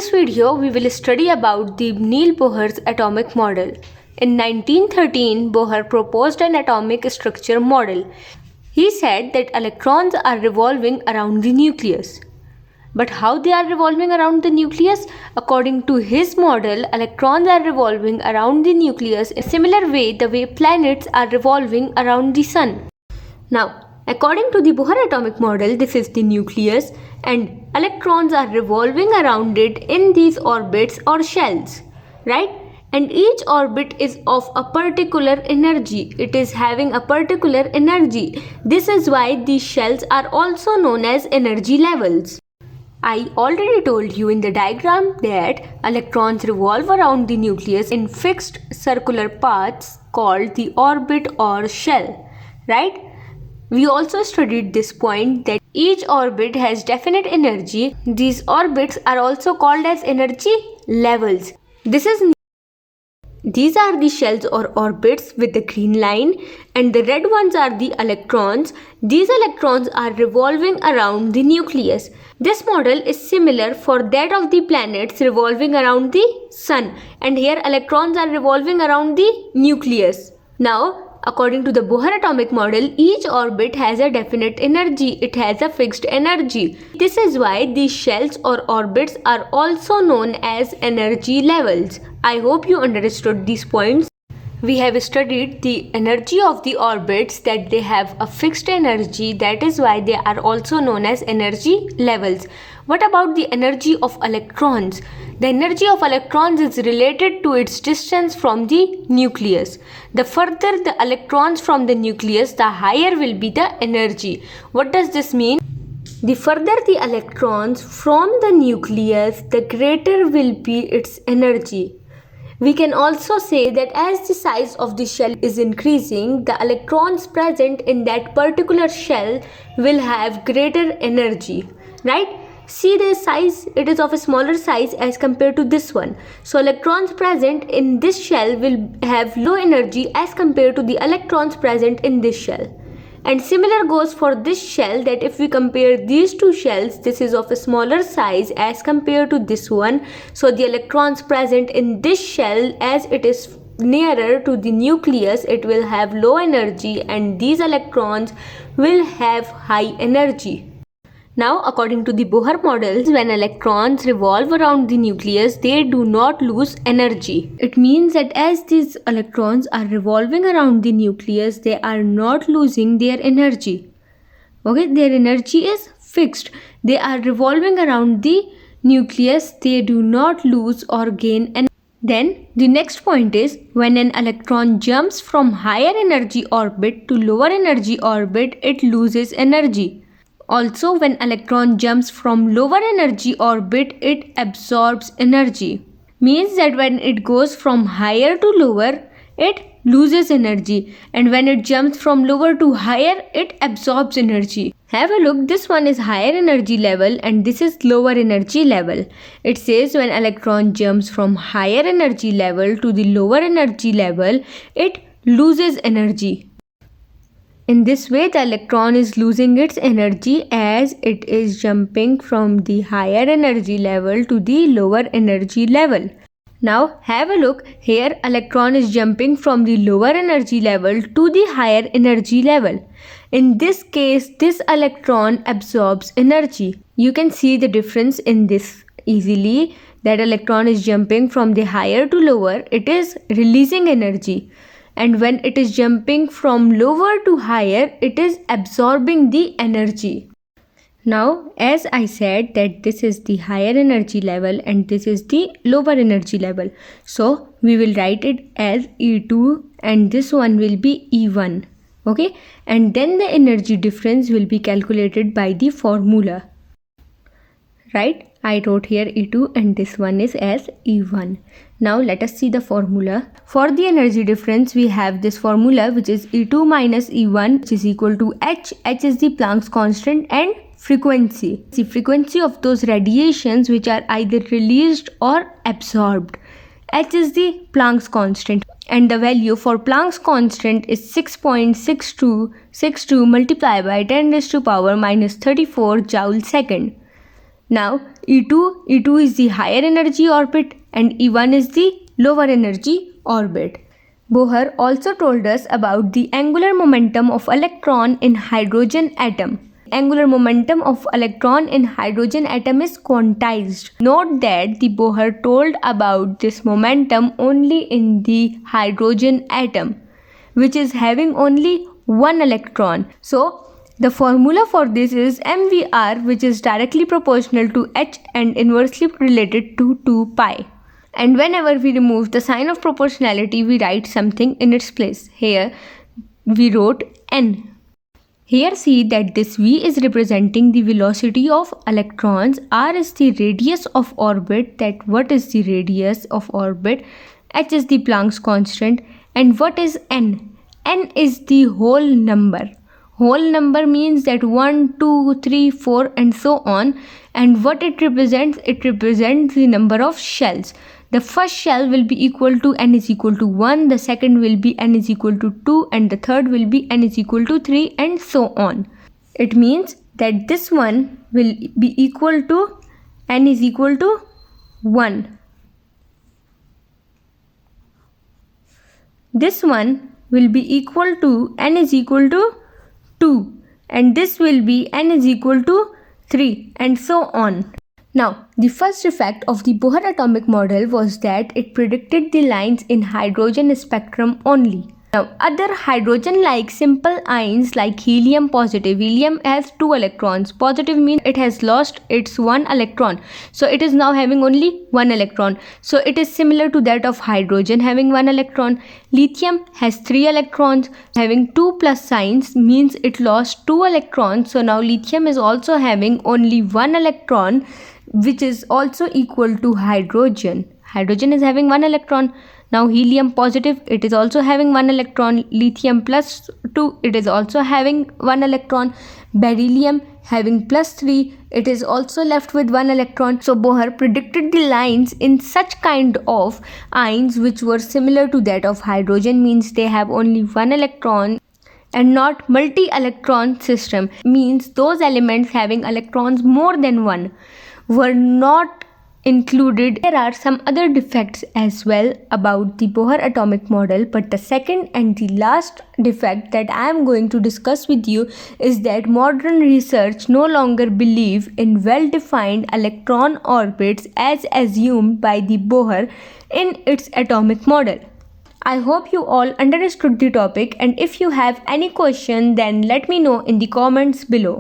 this video, we will study about the Bohr's atomic model. In 1913, Bohr proposed an atomic structure model. He said that electrons are revolving around the nucleus. But how they are revolving around the nucleus? According to his model, electrons are revolving around the nucleus in a similar way the way planets are revolving around the sun. Now, according to the Bohr atomic model, this is the nucleus and electrons are revolving around it in these orbits or shells, right? And each orbit is of a particular energy. It is having a particular energy. This is why these shells are also known as energy levels. I already told you in the diagram that electrons revolve around the nucleus in fixed circular paths called the orbit or shell, right? We also studied this point that each orbit has definite energy. These orbits are also called as energy levels. These are the shells or orbits with the green line, and the red ones are the electrons. These electrons are revolving around the nucleus. This model is similar for that of the planets revolving around the sun, and here electrons are revolving around the nucleus. Now, according to the Bohr atomic model, each orbit has a definite energy. It has a fixed energy. This is why these shells or orbits are also known as energy levels. I hope you understood these points. We have studied the energy of the orbits, that they have a fixed energy. That is why they are also known as energy levels. What about the energy of electrons? The energy of electrons is related to its distance from the nucleus. The further the electrons from the nucleus, the higher will be the energy. What does this mean? The further the electrons from the nucleus, the greater will be its energy. We can also say that as the size of the shell is increasing, the electrons present in that particular shell will have greater energy, right? See the size, it is of a smaller size as compared to this one. So electrons present in this shell will have low energy as compared to the electrons present in this shell. And similar goes for this shell, that if we compare these two shells, this is of a smaller size as compared to this one. So the electrons present in this shell, as it is nearer to the nucleus, it will have low energy, and these electrons will have high energy. Now, according to the Bohr models, when electrons revolve around the nucleus, they do not lose energy. It means that as these electrons are revolving around the nucleus, they are not losing their energy. Okay, their energy is fixed. They are revolving around the nucleus. They do not lose or gain energy. Then the next point is, when an electron jumps from higher energy orbit to lower energy orbit, it loses energy. Also, when electron jumps from lower energy orbit, it absorbs energy. Means that when it goes from higher to lower, it loses energy. And when it jumps from lower to higher, it absorbs energy. Have a look, this one is higher energy level and this is lower energy level. It says when electron jumps from higher energy level to the lower energy level, it loses energy. In this way, the electron is losing its energy as it is jumping from the higher energy level to the lower energy level. Now have a look, here electron is jumping from the lower energy level to the higher energy level. In this case, this electron absorbs energy. You can see the difference in this easily, that electron is jumping from the higher to lower, it is releasing energy. And when it is jumping from lower to higher, it is absorbing the energy. Now, as I said that this is the higher energy level and this is the lower energy level. So, we will write it as E2 and this one will be E1. Okay, and then the energy difference will be calculated by the formula. Right? I wrote here E2 and this one is as E1. Now let us see the formula. For the energy difference, we have this formula which is E2 minus E1, which is equal to H. H is the Planck's constant and frequency. The frequency of those radiations which are either released or absorbed. H is the Planck's constant and the value for Planck's constant is 6.6262 multiplied by 10 raised to power minus 34 joule second. Now E2 is the higher energy orbit and E1 is the lower energy orbit. Bohr also told us about the angular momentum of electron in hydrogen atom. Angular momentum of electron in hydrogen atom is quantized. Note that the Bohr told about this momentum only in the hydrogen atom, which is having only one electron. So the formula for this is mvr, which is directly proportional to h and inversely related to 2 pi. And whenever we remove the sign of proportionality, we write something in its place. Here we wrote n. Here see that this v is representing the velocity of electrons, r is the radius of orbit, that what is the radius of orbit, h is the Planck's constant, and what is n? N is the whole number. Whole number means that 1, 2, 3, 4 and so on. And what it represents? It represents the number of shells. The first shell will be equal to n is equal to 1, the second will be n is equal to 2 and the third will be n is equal to 3 and so on. It means that this one will be equal to n is equal to 1. This one will be equal to n is equal to 2 and this will be n is equal to 3 and so on. Now, the first effect of the Bohr atomic model was that it predicted the lines in hydrogen spectrum only. Now, other hydrogen-like simple ions like helium positive. Helium has 2 electrons. Positive means it has lost its 1 electron. So, it is now having only 1 electron. So, it is similar to that of hydrogen having 1 electron. Lithium has 3 electrons. Having 2 plus signs means it lost 2 electrons. So, now lithium is also having only 1 electron, which is also equal to hydrogen. Hydrogen is having 1 electron. Now helium positive, it is also having 1 electron. Lithium plus 2, it is also having 1 electron. Beryllium having plus 3, it is also left with 1 electron. So Bohr predicted the lines in such kind of ions which were similar to that of hydrogen, means they have only 1 electron and not multi-electron system, means those elements having electrons more than 1 were not included. There are some other defects as well about the Bohr atomic model, but the second and the last defect that I am going to discuss with you is that modern research no longer believe in well-defined electron orbits as assumed by the Bohr in its atomic model. I hope you all understood the topic, and if you have any question then let me know in the comments below.